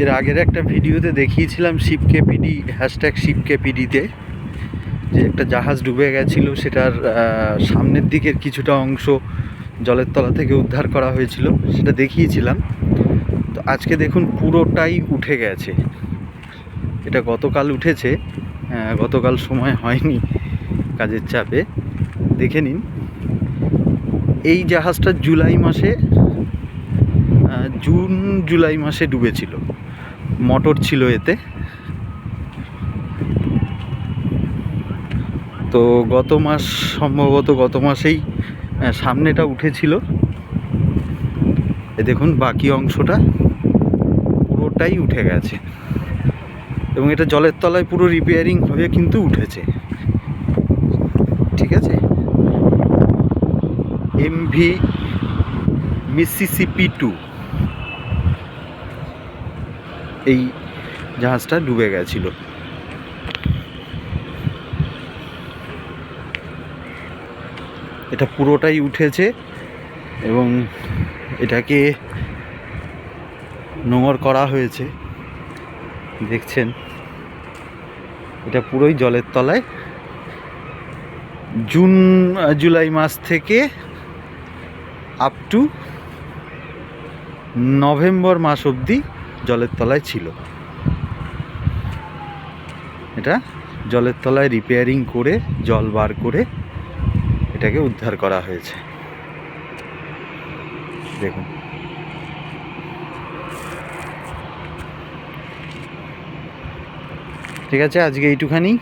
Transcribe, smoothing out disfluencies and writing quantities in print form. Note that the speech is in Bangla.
এর আগের একটা ভিডিওতে দেখিয়েছিলাম শিপকেপিডি হ্যাশট্যাগ শিপকেপিডিতে যে একটা জাহাজ ডুবে গেছিল, সেটার সামনের দিকের কিছুটা অংশ জলের তলা থেকে উদ্ধার করা হয়েছিল, সেটা দেখিয়েছিলাম। তো আজকে দেখুন পুরোটাই উঠে গেছে। এটা গতকাল উঠেছে, গতকাল সময় হয়নি কাজের চাপে। দেখে নিন, এই জাহাজটা জুন জুলাই মাসে ডুবেছিল। মোটর ছিল এতে। তো সম্ভবত গত মাসেই সামনেটা উঠেছিল। এ দেখুন বাকি অংশটা পুরোটাই উঠে গেছে, এবং এটা জলের তলায় পুরো রিপেয়ারিং হয়ে কিন্তু উঠেছে। ঠিক আছে, এমভি মিসিসিপি 2 এই জাহাজটা ডুবে গেছিল। এটা পুরোটাই উঠেছে এবং এটাকে নোঙর করা হয়েছে। দেখছেন, এটা পুরোই জলের তলায়। জুন জুলাই মাস থেকে আপ টু নভেম্বর মাস অবধি জলের তলায় ছিল। এটা জলের তলায় রিপেয়ারিং করে জল বার করে এটাকে উদ্ধার করা হয়েছে। দেখুন, ঠিক আছে, আজকে এইটুখানি।